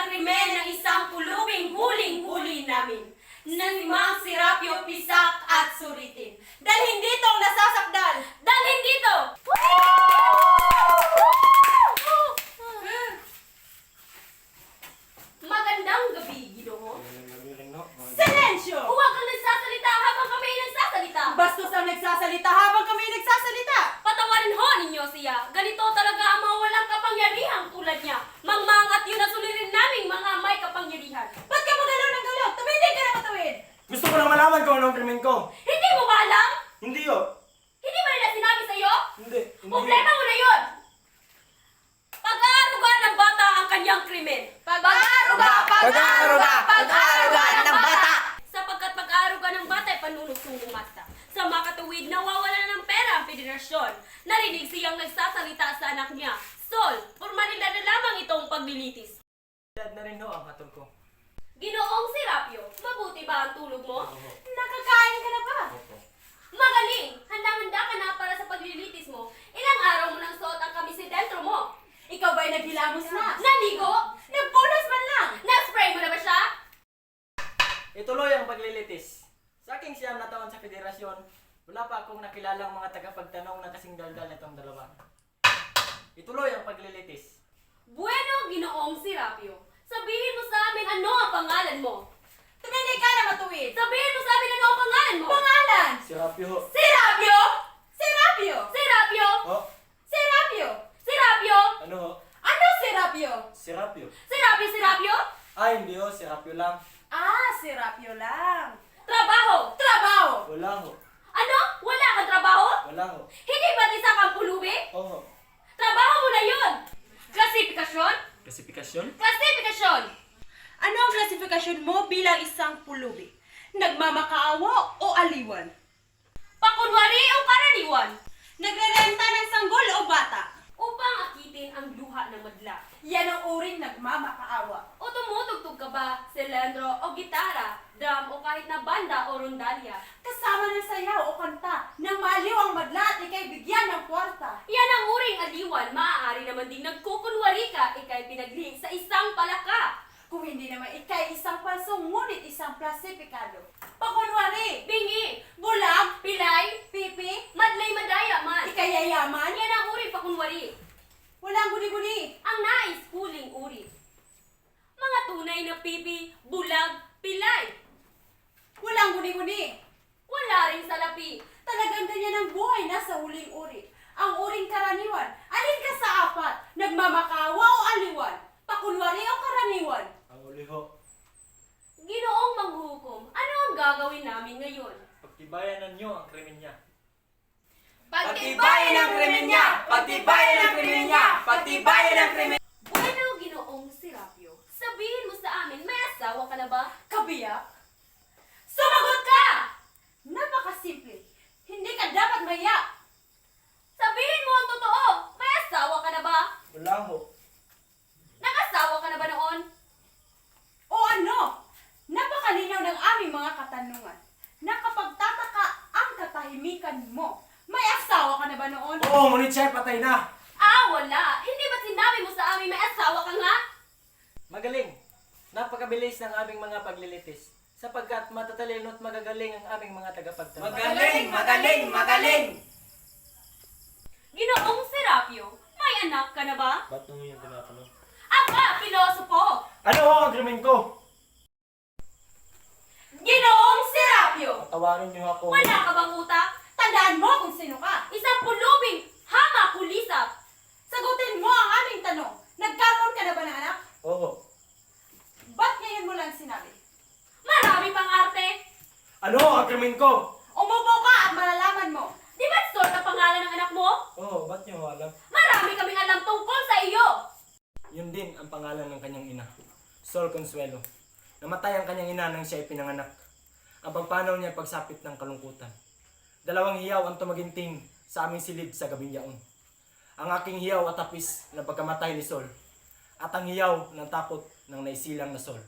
sa krimen ng isang pulubing huling-huli namin na si Mang Serapio pisak at suritin. Dalhin dito ang nasasakdal! Dalhin dito! Magandang gabi, Ginoo. Silensyo! Huwag kang nagsasalita habang kami ay nagsasalita! Bastos ang nagsasalita habang kami nagsasalita! Patawarin ho ninyo siya. Ganito talaga ang mga walang kapangyarihang tulad niya. Mangmangat yun na sulirin naming mga may kapangyarihan. Ba't ka magalaw ng galaw? Tumigil ka na matawid! Gusto ko lang malaman kung anong krimen ko. Hindi mo ba alam? Hindi yo. Hindi ba nila sinabi sa'yo? Hindi. Problema mo na yun! Pag-aaruga ng bata ang kanyang krimen. Pag-aaruga ng bata! Sapagkat pag-aaruga ng bata ay panunugsong umasta. Sa makatuwid, nawawala ng pera ang federasyon. Narinig siyang nagsasalita sa anak niya. Sol, formalidad na lamang itong paglilitis. Dad na rin ho ang hatol ko. Ginoong Serapio, mabuti ba ang tulog mo? Oo. Nakakain ka na ba? Opo. Magaling! Handang-handa ka na para sa paglilitis mo. Ilang araw mo nang suot ang kamisidentro mo. Ikaw ba'y naghilamos na? Naligo? Nagpunas man lang! Na-spray mo na ba siya? Ituloy ang paglilitis. Sa aking 9 na taon sa federasyon, wala pa akong nakilalang mga tagapagtanong na kasing daldal nitong dalawa. Ituloy ang paglilitis. Bueno, Ginoong Serapio. Sabihin mo sa amin ano ang pangalan mo. Tumigil ka na matuwid! Sabihin mo sa amin ano ang pangalan mo. Pangalan! Serapio ho. Serapio! Serapio! Serapio! Oh, Serapio! Serapio! ano ho? Ano Serapio? Serapio. Serapio, Serapio! Ay, hindi ho. Serapio lang. Ah, Serapio lang. Trabaho! Trabaho! Wala ho. Ano? Wala kang trabaho? Wala ho. Hindi ba isa kang pulubi? Oo. Trabaho mo na yun! Klasifikasyon? Klasifikasyon? Klasifikasyon! Ano ang klasifikasyon mo bilang isang pulubi? Nagmamakaawa o aliwan? Pakunwari o karaniwan? Nagrerenta ng sanggol o bata? Upang akitin ang luha ng madla. Yan ang uring nagmamakaawa. O tumutugtog ka ba, silendro o gitara, drum o kahit na banda o rondalya? Kasama ng sayaw o kanta nang maaliw ang madla at ikay bigyan ng kwarta. Yan ang uring aliwan, maaari naman ding nagkukunwari ka, ikay pinaglihing sa isang palaka. Kung hindi naman ikay isang palso, ngunit isang klasifikado. Pakunwari, Bingi, bulag, pilay, pipi, madlay madaya man. ikay yayaman, Yan ang uring pakunwari. walang guni-guni. Ang nais huling uri. Mga tunay na pipi, bulag, pilay. Walang guni-guni. Wala rin salapi. Talagang ganyan ang buhay nasa huling uri. Ang uring karaniwan, alin ka sa apat, nagmamakawa o aliwan, pakunwari o karaniwan. Ang uli ho. Ginoong manghukom, ano ang gagawin namin ngayon? Pagtibayanan nyo ang krimen niya. Pagtibayan ang krimen niya! Pagtibayan ang krimen niya! Pagtibayan ang krimen! Bueno, Ginoong Serapio, sabihin mo sa amin, may asawa ka na ba? Kabiyak? Sumagot ka! Napakasimple. Hindi ka dapat maya. Sabihin mo ang totoo, may asawa ka na ba? Wala ho. Nag-asawa ka na ba noon? O ano? Napakalinaw ng aming mga katanungan. Nakapagtataka ang katahimikan mo. May asawa ka na ba noon? Oo, ngunit siya ay patay na. Ah, wala. Hindi ba sinabi mo sa amin may asawa ka nga? Magaling. Napakabilis ng aming mga paglilitis. Sapagkat matatalino at magagaling ang aming mga tagapagtanong. Magaling! Ginoong Serapio, may anak ka na ba? Ba't nung yung tinatanong? Aba, pilosopo! Ano ho ang krimen ko? Ginoong Serapio! Patawarin niyo ako. Wala ka bang utak? Tandaan mo kung sino ka. Isang pulubing hama kulisap! Sagutin mo ang aming tanong. Nagkaroon ka na ba ng anak? Oo. Ba't ngayon mo lang sinabi? Marami pang arte! Ano ang krimen ko? Umupo ka at malalaman mo. Di ba store na pangalan ng anak mo? Oo, ba't niyo alam? Marami kaming alam tungkol sa iyo! Yun din ang pangalan ng kanyang ina. Sol Consuelo. Namatay ang kanyang ina nang siya ay pinanganak. Ang pagpanaw niya ay pagsapit ng kalungkutan. 2 hiyaw ang tumaginting sa aming silid sa gabing yaon. Ang aking hiyaw at tapis ng pagkamatay ni Sol. At ang hiyaw ng tapot ng naisilang na Sol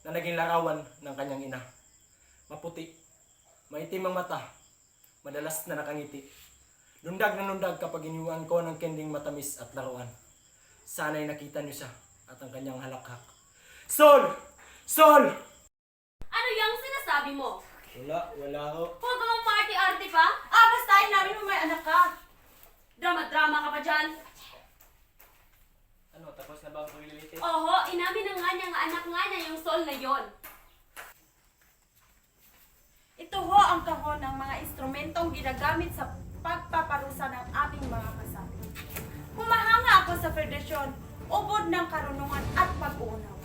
na naging larawan ng kanyang ina. Maputi, maitim ang mata, madalas na nakangiti. Lundag na lundag kapag iniwan ko ng kending matamis at laruan. Sana'y nakita niyo siya at ang kanyang halakhak. Sol! Sol! Ano yung sinasabi mo? Wala ho. Huwag ka mong party-arte pa? Bastahin namin mo may anak ka. Drama-drama ka pa dyan? Ano, tapos na ba ang paglilitis? Oho, inamin na nga niya nga anak nga niya yung Sol na yon. Ito ho ang kahon ng mga instrumentong ginagamit sa pagpaparusa ng aming mga kasapi. Humahanga ako sa federasyon, ubod ng karunungan at pag-uunaw.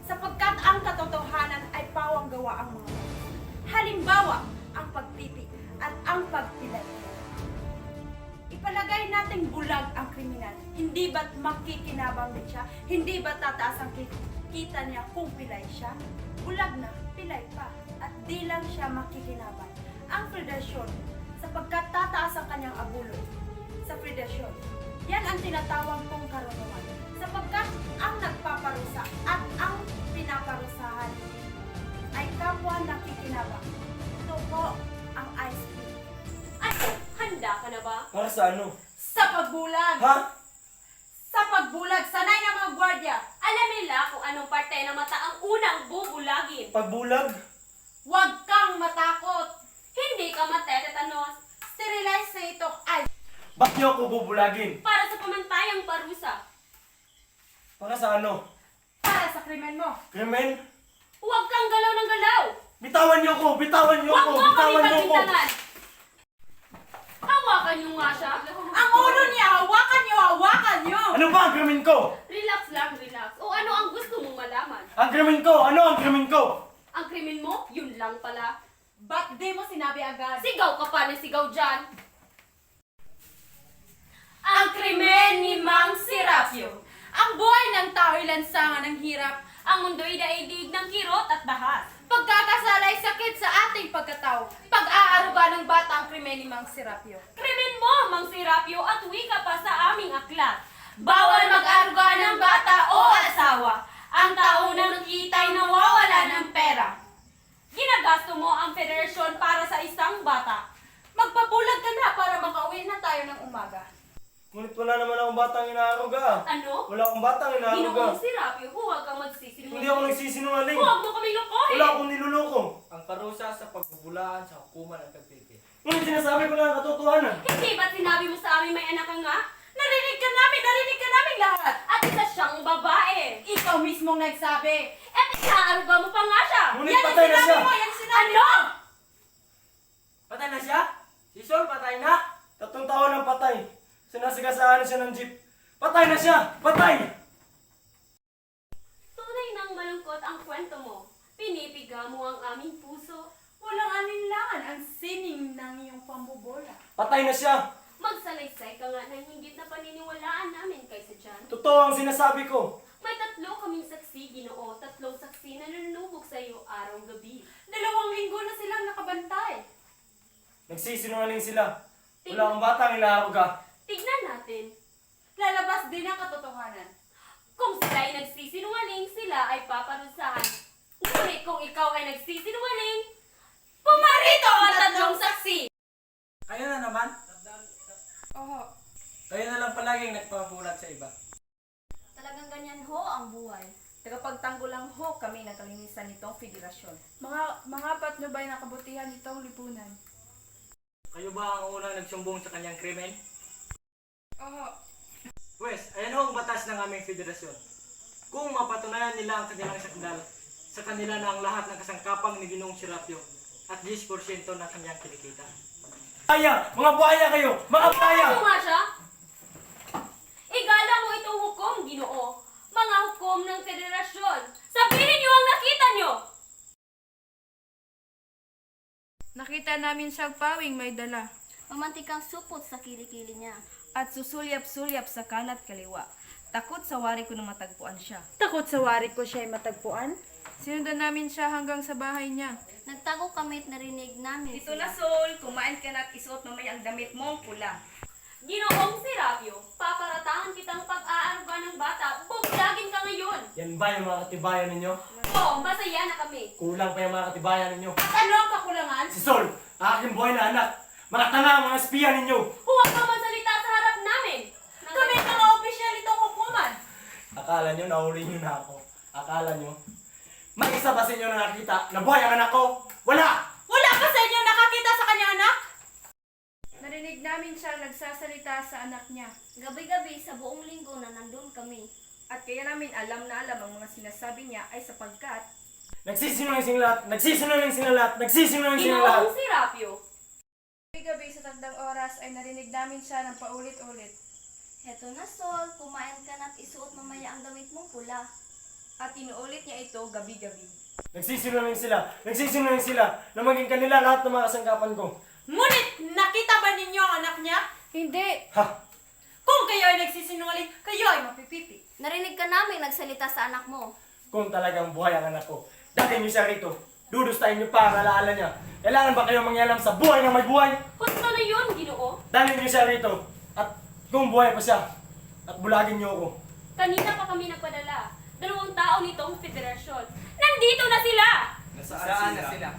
Sapagkat ang katotohanan ay pawang gawa ang mga batas. Halimbawa, ang pagpipi at ang pagpilay. Ipalagay nating bulag ang kriminal. Hindi ba't makikinabang din siya? Hindi ba't tataas ang kita niya kung pilay siya? Bulag na, pilay pa. At di lang siya makikinabang. Ang federasyon, sapagkat tataas ang kanyang abuloy sa federasyon. Yan ang tinatawag kong karunungan. Sapagkat ang nagpaparusa at ang pinaparusahan ay kapwa nakikinabang. Ito po ang ISP. Ano, handa ka na ba? Para sa ano? Sa pagbulag! Ha? Sa pagbulag! Sanay na mga gwardya! Alam nila kung anong parte ng mata ang unang bubulagin. Pagbulag? Huwag kang matakot! Hindi ka matetetanos Sterilize na ito ay Ba't niyo ako bubulagin? para sa pamantayang parusa. Para sa ano? para sa krimen mo. Krimen? Huwag kang galaw ng galaw. Bitawan niyo ako! Bitawan niyo Huwag ako! mo kami Bitawan niyo ako! pagbintangan. Hawakan niyo nga siya. Ang ulo niya, hawakan niyo, hawakan niyo! Ano ba ang krimen ko? Relax lang, relax. O ano ang gusto mong malaman? Ang krimen ko! Ano ang krimen ko? Ang krimen mo, yun lang pala. Ba't di mo sinabi agad? Sigaw ka pa ng sigaw dyan. Ang krimen ni Mang Serapio. Ang buhay ng tao'y lansangan ng hirap. Ang mundo'y daigdig ng kirot at bahas. Pagkakasalay sakit sa ating pagkatao. Pag-aaruga ng bata ang krimen ni Mang Serapio. Krimen mo, Mang Serapio, at wika pa sa aming aklat. Bawal mag-aruga ng bata o asawa. Ang tao na nakita'y nawawala ng pera. Ginagasto mo ang federasyon para sa isang bata. Magpabulag ka na para makauwi na tayo ng umaga. Ngunit wala naman akong batang inaaruga. Ano? Wala akong batang Ginoong inaaruga. Serapio, huwag kang magsisinungaling. Hindi ako nagsisinungaling. Huwag mo kami lokohin. Wala akong niluloko. Ang parusa sa pagbubulaan sa hukuman ng pagpipi. Ngunit sinasabi ko na ang katotohanan. Hindi ba't sinabi mo sa amin may anak ka nga? Narinig ka namin lahat. At isa siyang babae. Ikaw mismong nagsabi. At inaaruga mo pa nga siya. Ngunit patay na siya. yan sinabi Ano? Patay na siya? Si Sol patay na? 3 taon ang patay. Sinasigasaan siya ng jeep. Patay na siya! Patay! Tunay nang malungkot ang kwento mo. Pinipiga mo ang aming puso. Walang alinlangan ang sining ng iyong pambobola. Patay na siya! Magsalaysay ka nga ng hinggit na paniniwalaan namin kaysa dyan. Totoo ang sinasabi ko. May 3 kaming saksi, Ginoo. 3 saksi na nanunubog sa iyo araw-gabi. 2 linggo na silang nakabantay. Nagsisinungaling sila. Wala akong batang inaaruga. Tignan natin. Lalabas din ang katotohanan. Kung sila ay nagsisinungaling, sila ay paparusahan. Ngunit kung ikaw ay nagsisinungaling, pumarito ang 3 saksi! Kayo na naman? Oho. Kayo na lang palaging nagpapabulat sa iba. Talagang ganyan ho ang buhay. Tagapagtanggol lang ho kami ng kalinisan nitong federasyon. Mga patnubay na kabutihan nitong lipunan. Kayo ba ang unang nagsumbong sa kanyang krimen? Oho. Pwes, ayan ho ang batas ng aming federasyon. Kung mapatunayan nila ang kanilang sakdal, sa kanila na ang lahat ng kasangkapang ni Ginoong Serapio at 10% ng kanyang kinikita. Buhaya! Mga buhaya kayo! Mga buhaya! Ano nga siya? Igala mo itong hukom, Ginoo. Mga hukom ng federasyon. Sabihin niyo ang nakita niyo! Nakita namin siyang pawing may dala Mamantikang supot sa kilikili niya. at susulyap-sulyap sa kanat kaliwa. Takot sa wari ko na matagpuan siya. Takot sa wari ko siya'y matagpuan? Sinundan namin siya hanggang sa bahay niya. Nagtago kami at narinig namin Ito na, Sol. Kumain ka na at isuot mamaya ang damit mong pula. Ginoong Serapio, paparatahan kitang pag-aaruga ng bata. Buglagin ka ngayon. Yan ba yung mga katibayan ninyo? Oo, masaya na kami. Kulang pa yung mga katibayan ninyo. At ano ang kakulangan? Si Sol, aking buhay na anak. Mga tanga, mga espiya ninyo. Huwag ka magsalita sa harap namin. Kami ang mga opisyal nitong hukuman. Akala nyo, nahuli nyo na ako. Akala nyo? May isa ba sa inyo na nakita na buhay ang anak ko? Wala! Wala ba sa inyo nakakita sa kanyang anak? Narinig namin siya nagsasalita sa anak niya. Gabi-gabi sa buong linggo na nandun kami. At kaya namin alam na alam ang mga sinasabi niya ay sapagkat Nagsisinungaling sila lahat! Nagsisinungaling sila lahat! Nagsisinungaling sila lahat! Ginoong Serapio, gabi-gabi sa tagdang oras ay narinig namin siya ng paulit-ulit. Heto na, Sol, kumain ka na at isuot mamaya ang damit mong pula. At inuulit niya ito gabi-gabi. Nagsisinungaling sila na maging kanila lahat ng mga kasangkapan ko. Ngunit nakita ba ninyo ang anak niya? Hindi! Ha! Kung kayo ay nagsisinungaling, kayo ay mapipipi. Narinig ka namin nagsalita sa anak mo. Kung talagang buhay ang anak ko, dati niyo siya rito. Dudustahin niyo pa ang alaala niya. Kailangan ba kayo mangyalam sa buhay ng may buhay? husto na yun, Ginoo. Dalhin niyo siya rito. At kung buhay pa siya, at bulagin niyo ako. Kanina pa kami nagpadala. 2 tao nitong federasyon. Nandito na sila! Saan na sila?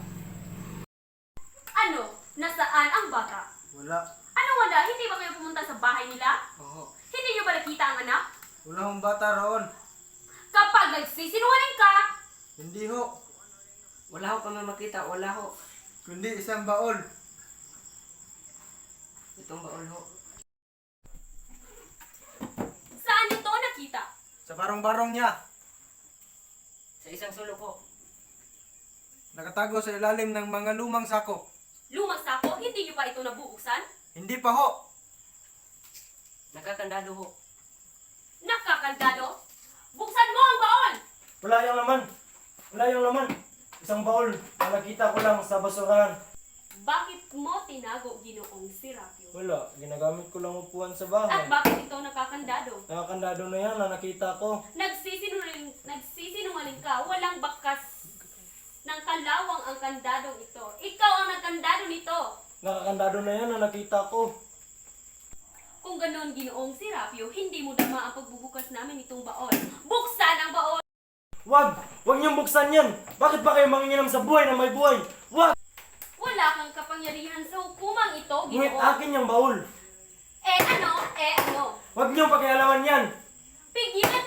Ano? Nasaan ang bata? Wala. Ano wala? Hindi ba kayo pumunta sa bahay nila? Oo. Hindi niyo ba nakita ang anak? Wala akong bata roon. Kapag nagsisinungaling ka, Hindi ho. Wala ho kami makita, wala ho. Kundi isang baol. Itong baol ho. saan ito nakita? Sa barong-barong niya. Sa isang sulok ho. Nakatago sa ilalim ng mga lumang sako. Lumang sako, hindi niyo pa ito nabubuksan? Hindi pa ho. Nakakandado ho. Nakakaldado? Buksan mo ang baon! Wala yung laman. Wala yung laman. Isang baul na nakita ko lang sa basurahan. Bakit mo tinago, Ginoong Serapio? Wala. Ginagamit ko lang upuan sa At bahay. bakit ito nakakandado? Nakakandado na yan na nakita ko. Nagsisinungaling ka, walang bakas ng kalawang ang kandadong ito. Ikaw ang nagkandado nito. Nakakandado na yan na nakita ko. Kung ganoon, Ginoong Serapio, hindi mo dama ang pagbubukas namin itong baon. Buksan ang baon! Wag! Wag niyong buksan yan! Bakit ba kayo manginginom sa buhay na may buhay? Wag! Wala kang kapangyarihan sa hukumang ito, Ngunit Ginoo. akin yung baul. Eh ano? Wag niyong pakialaman yan! Pigilan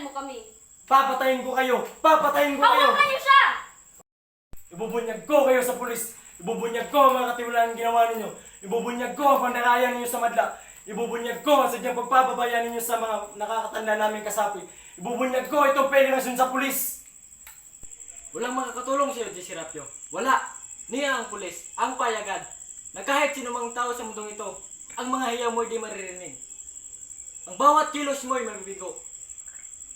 mo kami. Papatayin ko kayo! Papatayin ko kayo! Hawakan niyo siya! Ibubunyag ko kayo sa pulis! Ibubunyag ko ang mga katiwalaan ginawa ninyo! Ibubunyag ko ang pandarayan ninyo sa madla! Ibubunyag ko ang sadyang pagpapabayan ninyo sa mga nakakatanda naming kasapi! Ibubunyag ko itong federasyon sa pulis! Walang makakatulong sa iyo, Serapio. Wala. Niya ang pulis, ang payagan, na kahit sino mang tao sa mundong ito, ang mga hiyaw mo di maririnig. Ang bawat kilos mo ay mabibigo.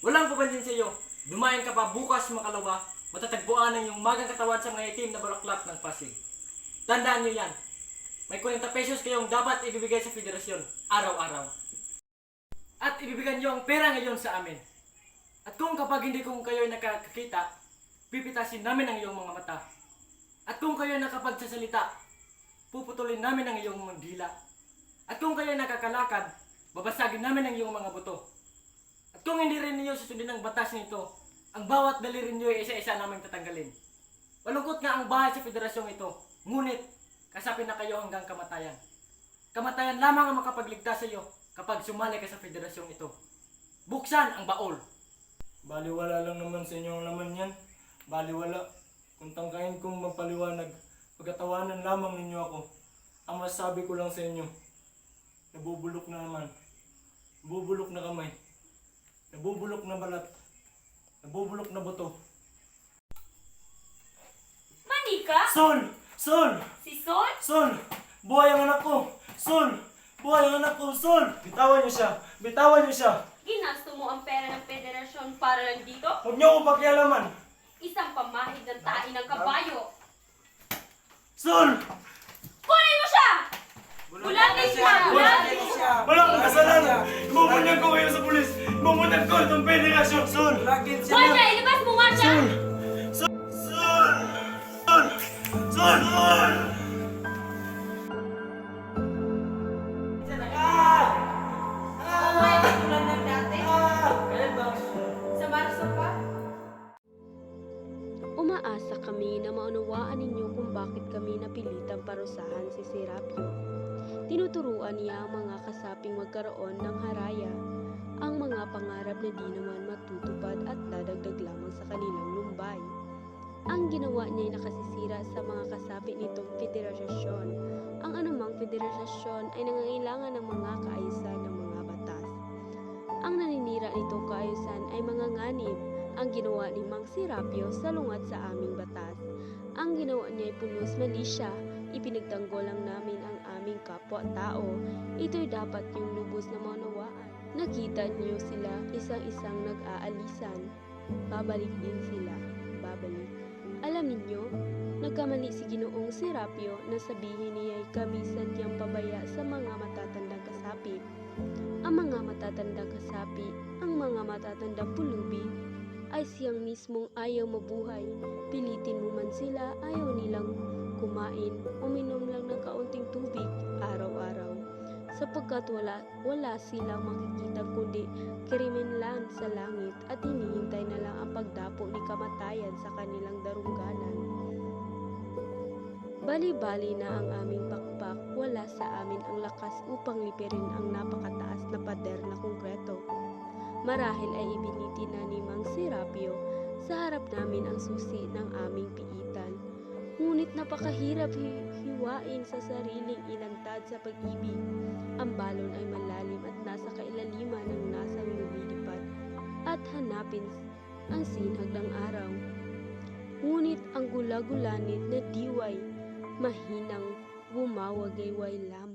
Walang papansin sa iyo. Dumayan ka pa bukas makalawa, matatagpuan ang iyong magang katawan sa mga itim na bulaklak ng Pasig. Tandaan niyo yan. May 40 pesos kayong dapat ibibigay sa federasyon, araw-araw. At ibibigay niyo ang pera ngayon sa amin. At kung kapag hindi kung kayo ay nakakakita, pipitasin namin ang iyong mga mata. At kung kayo ay nakapagsasalita, puputulin namin ang iyong mga dila. At kung kayo ay nakakalakad, babasagin namin ang iyong mga buto. At kung hindi rin niyo susundin ang batas nito, ang bawat daliri niyo ay isa-isa namin tatanggalin. Malungkot nga ang bahay sa federasyong ito, ngunit kasapin na kayo hanggang kamatayan. Kamatayan lamang ang makapagligtas sa iyo kapag sumali ka sa federasyong ito. Buksan ang baol. Baliwala lang naman sa inyo ang laman yan. Baliwala. Kung tangkain kong magpaliwanag, pagkatawanan lamang ninyo ako. Ang masasabi ko lang sa inyo, nabubulok na naman. Nabubulok na kamay. Nabubulok na balat. Nabubulok na buto. Manika? Sol! Sol! Si Sol? Sol! Buhay ang anak ko! Sol! Buhay ang anak ko! Sol! Bitawan niyo siya! Bitawan niyo siya! Ginasto mo ang pera ng federasyon para lang dito? Huwag niyo akong pakialaman! Isang pamahid ng tain ng kabayo. Sol! Kunin mo siya! Bulagin siya! Bulagin siya! Walang kasalanan! Ibubunyag ko kayo sa pulis! Ibubunyag ko itong federasyon! Sol! Huwag niya! Ilabas mo nga siya! Sol! Sol! Sol! Sol! Sol! Umuwi ka tulad ng dati? Sa Marso pa? Umaasa kami na maunawaan ninyo kung bakit kami napilitang parusahan si Serapio. Tinuturuan niya ang mga kasaping magkaroon ng haraya, ang mga pangarap na di naman matutupad at ginawa niya'y nakasisira sa mga kasapi nitong federasyon. Ang anumang federasyon ay nangangailangan ng mga kaayusan ng mga batas. Ang naninira nitong kaayusan ay mga nganib. Ang ginawa ni Mang Serapio salungat sa aming batas. Ang ginawa niya ay pulos mali siya. Ipinagtanggol lang namin ang aming kapwa-tao. Ito'y dapat yung lubos na maunawaan. Nakita niyo sila isang-isang nag-aalisan. Babalik din sila. Babalik. Alam ninyo, nagkamali si Ginoong Serapio na sabihin niya'y kami sadyang pabaya sa mga matatandang kasapi. Ang mga matatandang kasapi, ang mga matatandang pulubi, ay siyang mismong ayaw mabuhay. Pilitin mo man sila, ayaw nilang kumain, uminom lang ng kaunting tubig araw-araw. Sapagkat wala silang makikita kundi kriminlan sa langit at hinihintay na lang ang pagdapo ni kamatayan sa kanilang darungganan. Bali-bali na ang aming pakpak, wala sa amin ang lakas upang lipirin ang napakataas na pader na konkreto. Marahil ay ibiniti na ni Mang Serapio sa harap namin ang susi ng aming piitan. Ngunit napakahirap hiwain sa sariling ilantad sa pag-ibig. Ang balon ay malalim at nasa kailaliman ng nasang lumilipad at hanapin ang sinag ng araw. Ngunit ang gula-gulanit na diway, mahinang bumawagayway lamang.